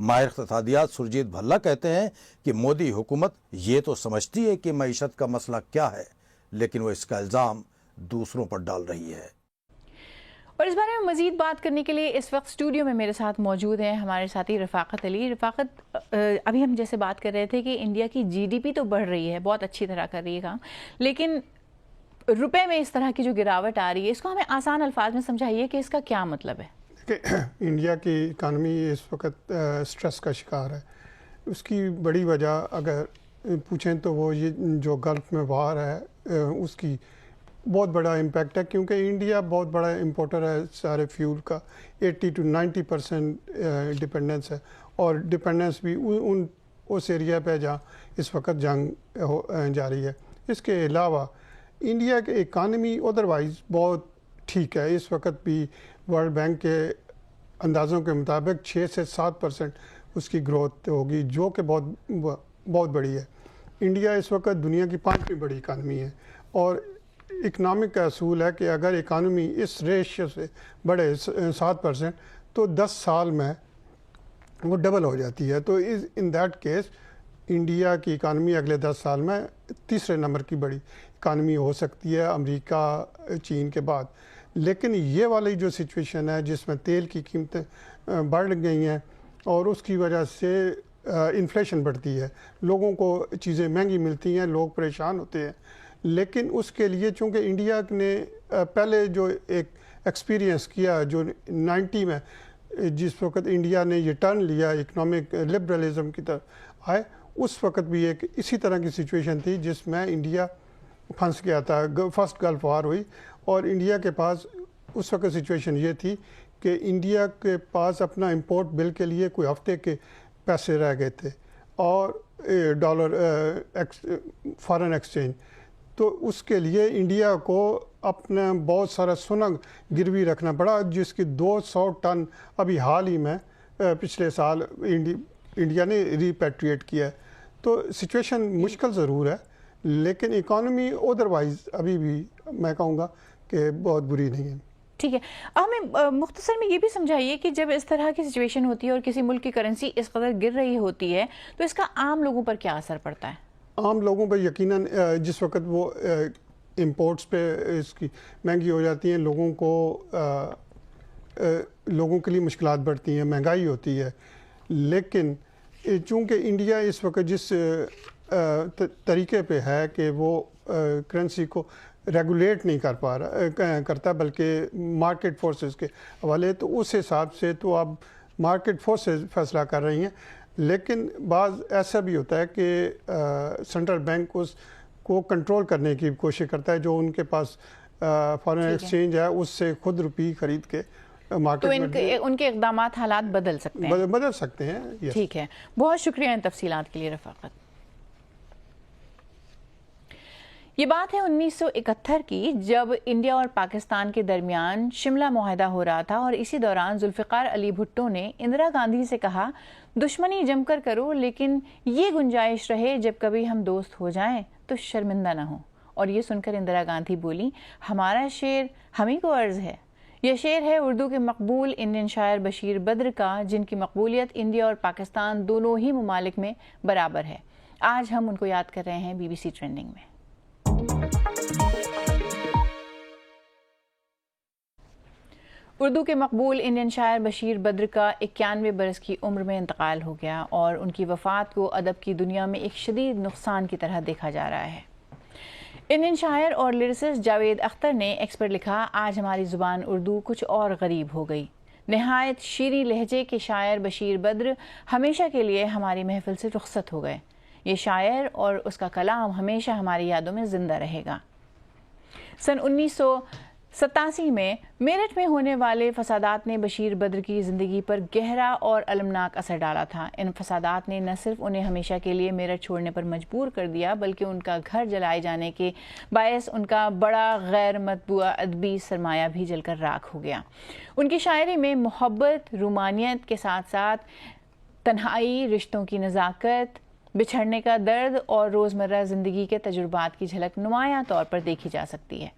ماہر اقتصادیات سرجیت بھلا کہتے ہیں کہ مودی حکومت یہ تو سمجھتی ہے کہ معیشت کا مسئلہ کیا ہے، لیکن وہ اس کا الزام دوسروں پر ڈال رہی ہے۔ اور اس بارے میں مزید بات کرنے کے لیے اس وقت اسٹوڈیو میں میرے ساتھ موجود ہیں ہمارے ساتھی رفاقت علی۔ رفاقت، ابھی ہم جیسے بات کر رہے تھے کہ انڈیا کی جی ڈی پی تو بڑھ رہی ہے، بہت اچھی طرح کر رہی ہے کام، لیکن روپے میں اس طرح کی جو گراوٹ آ رہی ہے، اس کو ہمیں آسان الفاظ میں سمجھائیے کہ اس کا کیا مطلب ہے؟ انڈیا کی اکانومی اس وقت سٹریس کا شکار ہے۔ اس کی بڑی وجہ اگر پوچھیں تو وہ یہ جو گلف میں وار ہے اس کی بہت بڑا امپیکٹ ہے، کیونکہ انڈیا بہت بڑا امپورٹر ہے سارے فیول کا، 80 to 90% ڈپینڈنس ہے، اور ڈپینڈنس بھی اس ایریا پہ جہاں اس وقت جنگ جاری ہے۔ اس کے علاوہ انڈیا کی اکانومی ادروائز بہت ٹھیک ہے، اس وقت بھی ورلڈ بینک کے اندازوں کے مطابق 6 سے 7% اس کی گروتھ ہوگی، جو کہ بہت بڑی ہے۔ انڈیا اس وقت دنیا کی 5ویں بڑی اکانومی ہے، اور اکنامک کا اصول ہے کہ اگر اکانومی اس ریشیو سے بڑھے 7% تو 10 سال میں وہ ڈبل ہو جاتی ہے۔ تو ان دیٹ کیس انڈیا کی اکانومی اگلے 10 سال میں تیسرے نمبر کی بڑی اکانومی ہو سکتی ہے امریکہ چین کے بعد۔ لیکن یہ والی جو سچویشن ہے جس میں تیل کی قیمتیں بڑھ گئی ہیں اور اس کی وجہ سے انفلیشن بڑھتی ہے، لوگوں کو چیزیں مہنگی ملتی ہیں، لوگ پریشان ہوتے ہیں، لیکن اس کے لیے چونکہ انڈیا نے پہلے جو ایک ایکسپیرینس کیا جو 90 میں جس وقت انڈیا نے یہ ٹرن لیا اکنامک لبرلزم کی طرف آئے، اس وقت بھی ایک اسی طرح کی سچویشن تھی جس میں انڈیا پھنس گیا تھا۔ فرسٹ گلف وار ہوئی اور انڈیا کے پاس اس وقت سچویشن یہ تھی کہ انڈیا کے پاس اپنا امپورٹ بل کے لیے کوئی ہفتے کے پیسے رہ گئے تھے اور ڈالر فارن ایکسچینج، تو اس کے لیے انڈیا کو اپنا بہت سارا سونا گروی رکھنا پڑا، جس کی 200 ٹن ابھی حال ہی میں پچھلے سال انڈیا نے ریپیٹریٹ کیا ہے۔ تو سچویشن مشکل ضرور ہے، لیکن اکانومی ادروائز ابھی بھی میں کہوں گا کہ بہت بری نہیں ہے۔ ٹھیک ہے، ہمیں مختصر میں یہ بھی سمجھائیے کہ جب اس طرح کی سچویشن ہوتی ہے اور کسی ملک کی کرنسی اس قدر گر رہی ہوتی ہے تو اس کا عام لوگوں پر کیا اثر پڑتا ہے؟ عام لوگوں پہ یقیناً جس وقت وہ امپورٹس پہ اس کی مہنگی ہو جاتی ہیں، لوگوں کے لیے مشکلات بڑھتی ہیں، مہنگائی ہوتی ہے۔ لیکن چونکہ انڈیا اس وقت جس طریقے پہ ہے کہ وہ کرنسی کو ریگولیٹ نہیں کرتا بلکہ مارکیٹ فورسز کے حوالے، تو اس حساب سے تو اب مارکیٹ فورسز فیصلہ کر رہی ہیں، لیکن بعض ایسا بھی ہوتا ہے کہ سینٹرل بینک اس کو کنٹرول کرنے کی کوشش کرتا ہے، جو ان کے پاس فارن ایکسچینج ہے اس سے خود روپی خرید کے مارکیٹ میں ان کے اقدامات حالات بدل سکتے ہیں۔ ٹھیک ہے، بہت شکریہ ان تفصیلات کے لیے رفاقت۔ یہ بات ہے 1971 کی، جب انڈیا اور پاکستان کے درمیان شملہ معاہدہ ہو رہا تھا، اور اسی دوران ذوالفقار علی بھٹو نے اندرا گاندھی سے کہا دشمنی جم کر کرو، لیکن یہ گنجائش رہے جب کبھی ہم دوست ہو جائیں تو شرمندہ نہ ہوں۔ اور یہ سن کر اندرا گاندھی بولی ہمارا شعر ہمیں کو عرض ہے۔ یہ شعر ہے اردو کے مقبول انڈین شاعر بشیر بدر کا، جن کی مقبولیت انڈیا اور پاکستان دونوں ہی ممالک میں برابر ہے۔ آج ہم ان کو یاد کر رہے ہیں بی بی سی ٹرینڈنگ میں۔ اردو کے مقبول انڈین شاعر بشیر بدر کا 91 برس کی عمر میں انتقال ہو گیا، اور ان کی وفات کو ادب کی دنیا میں ایک شدید نقصان کی طرح دیکھا جا رہا ہے۔ انڈین شاعر اور لیریسسٹ جاوید اختر نے ایکس پر لکھا، آج ہماری زبان اردو کچھ اور غریب ہو گئی۔ نہایت شیریں لہجے کے شاعر بشیر بدر ہمیشہ کے لیے ہماری محفل سے رخصت ہو گئے۔ یہ شاعر اور اس کا کلام ہمیشہ ہماری یادوں میں زندہ رہے گا۔ سن 1987 میں میرٹھ میں ہونے والے فسادات نے بشیر بدر کی زندگی پر گہرا اور المناک اثر ڈالا تھا۔ ان فسادات نے نہ صرف انہیں ہمیشہ کے لیے میرٹھ چھوڑنے پر مجبور کر دیا، بلکہ ان کا گھر جلائے جانے کے باعث ان کا بڑا غیر مطبوع ادبی سرمایہ بھی جل کر راکھ ہو گیا۔ ان کی شاعری میں محبت، رومانیت کے ساتھ ساتھ تنہائی، رشتوں کی نزاکت، بچھڑنے کا درد اور روزمرہ زندگی کے تجربات کی جھلک نمایاں طور پر دیکھی جا سکتی ہے۔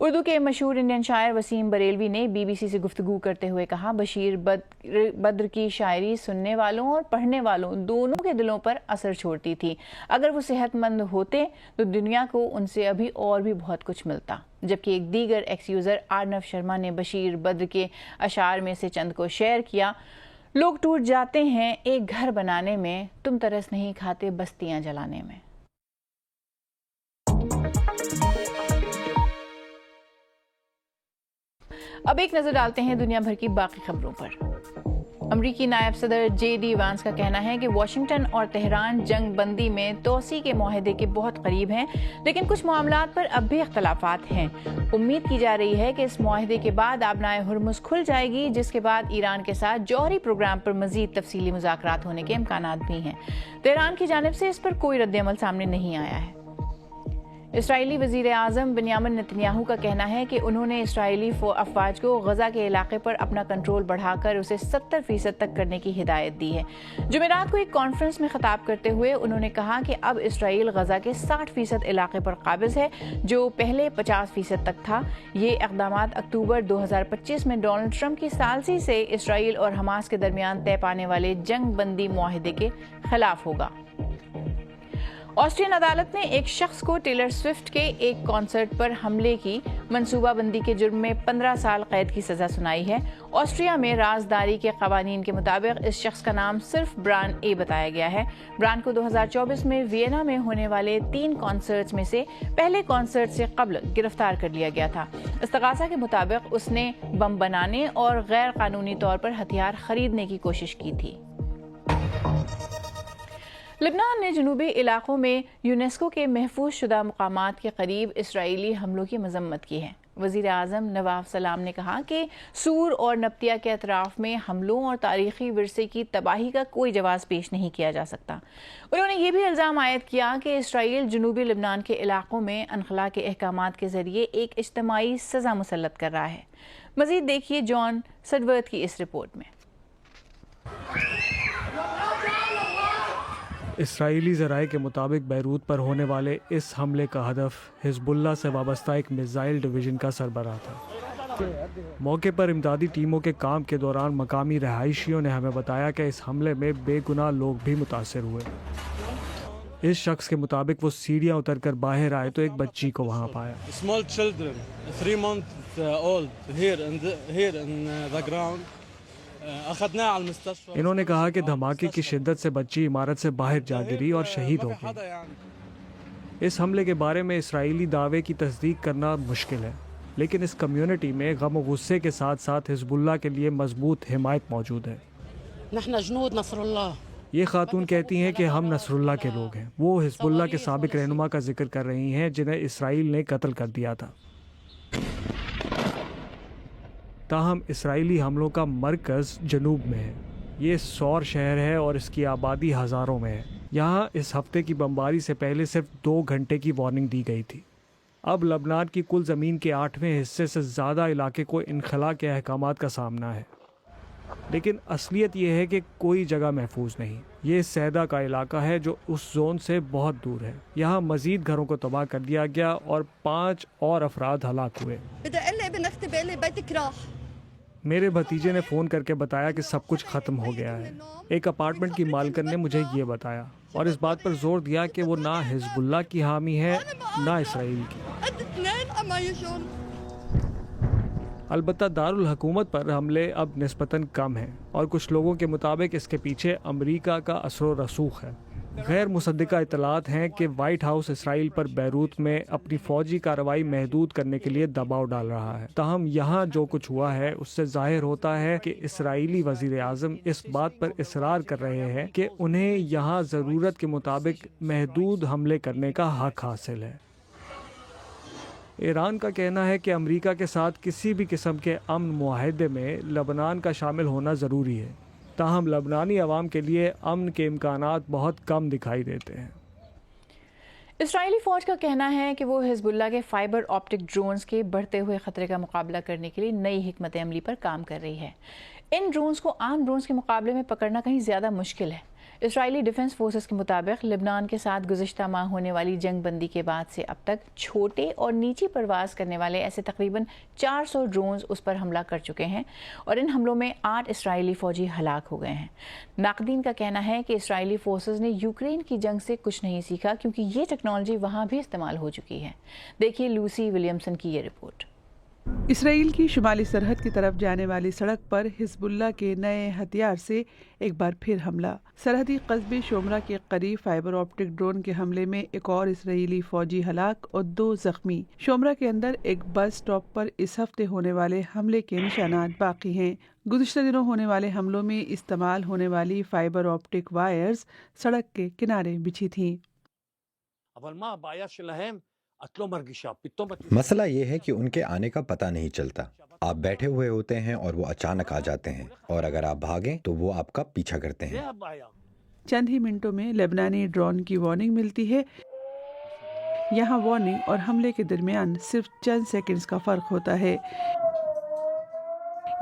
اردو کے مشہور انڈین شاعر وسیم بریلوی نے BBC سے گفتگو کرتے ہوئے کہا، بشیر بدر کی شاعری سننے والوں اور پڑھنے والوں دونوں کے دلوں پر اثر چھوڑتی تھی۔ اگر وہ صحت مند ہوتے تو دنیا کو ان سے ابھی اور بھی بہت کچھ ملتا۔ جبکہ ایک دیگر ایکس یوزر آرنب شرما نے بشیر بدر کے اشعار میں سے چند کو شیئر کیا۔ لوگ ٹوٹ جاتے ہیں ایک گھر بنانے میں، تم ترس نہیں کھاتے بستیاں جلانے میں۔ اب ایک نظر ڈالتے ہیں دنیا بھر کی باقی خبروں پر۔ امریکی نائب صدر JD وانس کا کہنا ہے کہ واشنگٹن اور تہران جنگ بندی میں توسیع کے معاہدے کے بہت قریب ہیں، لیکن کچھ معاملات پر اب بھی اختلافات ہیں۔ امید کی جا رہی ہے کہ اس معاہدے کے بعد آبنائے ہرمز کھل جائے گی، جس کے بعد ایران کے ساتھ جوہری پروگرام پر مزید تفصیلی مذاکرات ہونے کے امکانات بھی ہیں۔ تہران کی جانب سے اس پر کوئی رد عمل سامنے نہیں آیا ہے۔ اسرائیلی وزیر اعظم بنیامن نتنیاہو کا کہنا ہے کہ انہوں نے اسرائیلی افواج کو غزہ کے علاقے پر اپنا کنٹرول بڑھا کر اسے 70% تک کرنے کی ہدایت دی ہے۔ جمعرات کو ایک کانفرنس میں خطاب کرتے ہوئے انہوں نے کہا کہ اب اسرائیل غزہ کے 60% علاقے پر قابض ہے، جو پہلے 50% تک تھا۔ یہ اقدامات اکتوبر 2025 میں ڈونلڈ ٹرمپ کی ثالثی سے اسرائیل اور حماس کے درمیان طے پانے والے جنگ بندی معاہدے کے خلاف ہوگا۔ آسٹرین عدالت نے ایک شخص کو ٹیلر سوئفٹ کے ایک کانسرٹ پر حملے کی منصوبہ بندی کے جرم میں 15 سال قید کی سزا سنائی ہے۔ آسٹریا میں رازداری کے قوانین کے مطابق اس شخص کا نام صرف بران اے بتایا گیا ہے۔ بران کو 2024 میں وینا میں ہونے والے 3 کانسرٹس میں سے پہلے کانسرٹ سے قبل گرفتار کر لیا گیا تھا۔ استغاثہ کے مطابق اس نے بم بنانے اور غیر قانونی طور پر ہتھیار خریدنے کی کوشش کی تھی۔ لبنان نے جنوبی علاقوں میں یونیسکو کے محفوظ شدہ مقامات کے قریب اسرائیلی حملوں کی مذمت کی ہے۔ وزیر اعظم نواف سلام نے کہا کہ سور اور نبطیہ کے اطراف میں حملوں اور تاریخی ورثے کی تباہی کا کوئی جواز پیش نہیں کیا جا سکتا۔ انہوں نے یہ بھی الزام عائد کیا کہ اسرائیل جنوبی لبنان کے علاقوں میں انخلا کے احکامات کے ذریعے ایک اجتماعی سزا مسلط کر رہا ہے۔ مزید دیکھیے جان سڈورتھ کی اس رپورٹ میں۔ اسرائیلی ذرائع کے مطابق بیروت پر ہونے والے اس حملے کا ہدف حزب اللہ سے وابستہ ایک میزائل ڈویژن کا سربراہ تھا۔ موقع پر امدادی ٹیموں کے کام کے دوران مقامی رہائشیوں نے ہمیں بتایا کہ اس حملے میں بے گناہ لوگ بھی متاثر ہوئے۔ اس شخص کے مطابق وہ سیڑھیاں اتر کر باہر آئے تو ایک بچی کو وہاں پایا۔ Small children, 3 months old, here in the ground. انہوں نے کہا کہ دھماکے کی شدت سے بچی عمارت سے باہر جا گری اور شہید ہو گئی۔ اس حملے کے بارے میں اسرائیلی دعوے کی تصدیق کرنا مشکل ہے، لیکن اس کمیونٹی میں غم و غصے کے ساتھ ساتھ حزب اللہ کے لیے مضبوط حمایت موجود ہے۔ یہ خاتون کہتی ہیں کہ ہم نصر اللہ کے لوگ ہیں۔ وہ حزب اللہ کے سابق رہنما کا ذکر کر رہی ہیں جنہیں اسرائیل نے قتل کر دیا تھا۔ تاہم اسرائیلی حملوں کا مرکز جنوب میں ہے۔ یہ سور شہر ہے اور اس کی آبادی ہزاروں میں ہے۔ یہاں اس ہفتے کی بمباری سے پہلے صرف 2 گھنٹے کی وارننگ دی گئی تھی۔ اب لبنان کی کل زمین کے 8ویں حصے سے زیادہ علاقے کو انخلا کے احکامات کا سامنا ہے، لیکن اصلیت یہ ہے کہ کوئی جگہ محفوظ نہیں۔ یہ سیدا کا علاقہ ہے جو اس زون سے بہت دور ہے۔ یہاں مزید گھروں کو تباہ کر دیا گیا اور 5 اور افراد ہلاک ہوئے۔ میرے بھتیجے نے فون کر کے بتایا کہ سب کچھ ختم ہو گیا ہے۔ ایک اپارٹمنٹ کی مالکن نے مجھے یہ بتایا اور اس بات پر زور دیا کہ وہ نہ حزب اللہ کی حامی ہے نہ اسرائیل کی۔ البتہ دارالحکومت پر حملے اب نسبتاً کم ہیں اور کچھ لوگوں کے مطابق اس کے پیچھے امریکہ کا اثر و رسوخ ہے۔ غیر مصدقہ اطلاعات ہیں کہ وائٹ ہاؤس اسرائیل پر بیروت میں اپنی فوجی کارروائی محدود کرنے کے لیے دباؤ ڈال رہا ہے۔ تاہم یہاں جو کچھ ہوا ہے اس سے ظاہر ہوتا ہے کہ اسرائیلی وزیر اعظم اس بات پر اصرار کر رہے ہیں کہ انہیں یہاں ضرورت کے مطابق محدود حملے کرنے کا حق حاصل ہے۔ ایران کا کہنا ہے کہ امریکہ کے ساتھ کسی بھی قسم کے امن معاہدے میں لبنان کا شامل ہونا ضروری ہے، تاہم لبنانی عوام کے لیے امن کے امکانات بہت کم دکھائی دیتے ہیں۔ اسرائیلی فوج کا کہنا ہے کہ وہ حزب اللہ کے فائبر آپٹک ڈرونز کے بڑھتے ہوئے خطرے کا مقابلہ کرنے کے لیے نئی حکمت عملی پر کام کر رہی ہے۔ ان ڈرونز کو عام ڈرونز کے مقابلے میں پکڑنا کہیں زیادہ مشکل ہے۔ اسرائیلی ڈیفنس فورسز کے مطابق لبنان کے ساتھ گزشتہ ماہ ہونے والی جنگ بندی کے بعد سے اب تک چھوٹے اور نیچی پرواز کرنے والے ایسے تقریباً 400 ڈرونز اس پر حملہ کر چکے ہیں اور ان حملوں میں 8 اسرائیلی فوجی ہلاک ہو گئے ہیں۔ ناقدین کا کہنا ہے کہ اسرائیلی فورسز نے یوکرین کی جنگ سے کچھ نہیں سیکھا کیونکہ یہ ٹیکنالوجی وہاں بھی استعمال ہو چکی ہے۔ دیکھیے لوسی ولیمسن کی یہ رپورٹ۔ اسرائیل کی شمالی سرحد کی طرف جانے والی سڑک پر حزب اللہ کے نئے ہتھیار سے ایک بار پھر حملہ۔ سرحدی قصبے شومرا کے قریب فائبر آپٹک ڈرون کے حملے میں ایک اور اسرائیلی فوجی ہلاک اور 2 زخمی۔ شومرا کے اندر ایک بس سٹاپ پر اس ہفتے ہونے والے حملے کے نشانات باقی ہیں۔ گزشتہ دنوں ہونے والے حملوں میں استعمال ہونے والی فائبر آپٹک وائرز سڑک کے کنارے بچھی تھیں۔ مسئلہ یہ ہے کہ ان کے آنے کا پتہ نہیں چلتا۔ آپ بیٹھے ہوئے ہوتے ہیں اور وہ اچانک آ جاتے ہیں، اور اگر آپ بھاگیں تو وہ آپ کا پیچھا کرتے ہیں۔ چند ہی منٹوں میں لبنانی ڈرون کی وارننگ ملتی ہے۔ یہاں وارننگ اور حملے کے درمیان صرف چند سیکنڈز کا فرق ہوتا ہے۔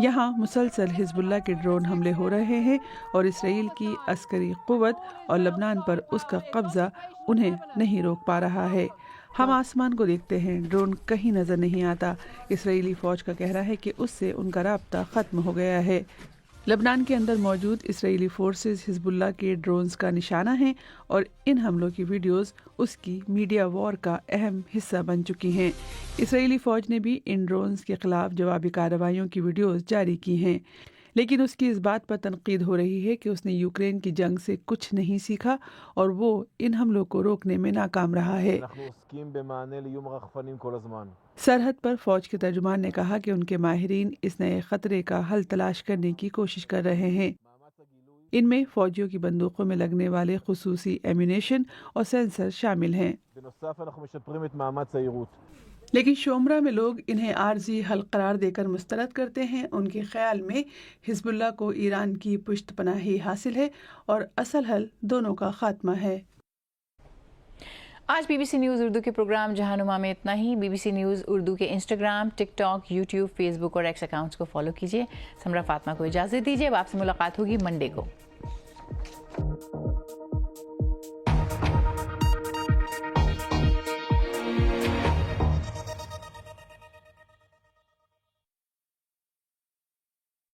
یہاں مسلسل حزب اللہ کے ڈرون حملے ہو رہے ہیں اور اسرائیل کی عسکری قوت اور لبنان پر اس کا قبضہ انہیں نہیں روک پا رہا ہے۔ ہم آسمان کو دیکھتے ہیں، ڈرون کہیں نظر نہیں آتا۔ اسرائیلی فوج کا کہنا ہے کہ اس سے ان کا رابطہ ختم ہو گیا ہے۔ لبنان کے اندر موجود اسرائیلی فورسز حزب اللہ کے ڈرونز کا نشانہ ہیں اور ان حملوں کی ویڈیوز اس کی میڈیا وار کا اہم حصہ بن چکی ہیں۔ اسرائیلی فوج نے بھی ان ڈرونز کے خلاف جوابی کارروائیوں کی ویڈیوز جاری کی ہیں، لیکن اس کی اس بات پر تنقید ہو رہی ہے کہ اس نے یوکرین کی جنگ سے کچھ نہیں سیکھا اور وہ ان حملوں کو روکنے میں ناکام رہا ہے۔ سرحد پر فوج کے ترجمان نے کہا کہ ان کے ماہرین اس نئے خطرے کا حل تلاش کرنے کی کوشش کر رہے ہیں۔ ان میں فوجیوں کی بندوقوں میں لگنے والے خصوصی ایمونیشن اور سینسر شامل ہیں۔ لیکن شومرا میں لوگ انہیں عارضی حل قرار دے کر مسترد کرتے ہیں۔ ان کے خیال میں حزب اللہ کو ایران کی پشت پناہی حاصل ہے اور اصل حل دونوں کا خاتمہ ہے۔ آج B B C News Urdu کے پروگرام جہانما میں اتنا ہی۔ B B C News Urdu کے Instagram, TikTok, YouTube, Facebook اور ایکس اکاؤنٹس کو فالو کیجیے۔ سمرا فاطمہ کو اجازت دیجیے، اب آپ سے ملاقات ہوگی منڈے کو۔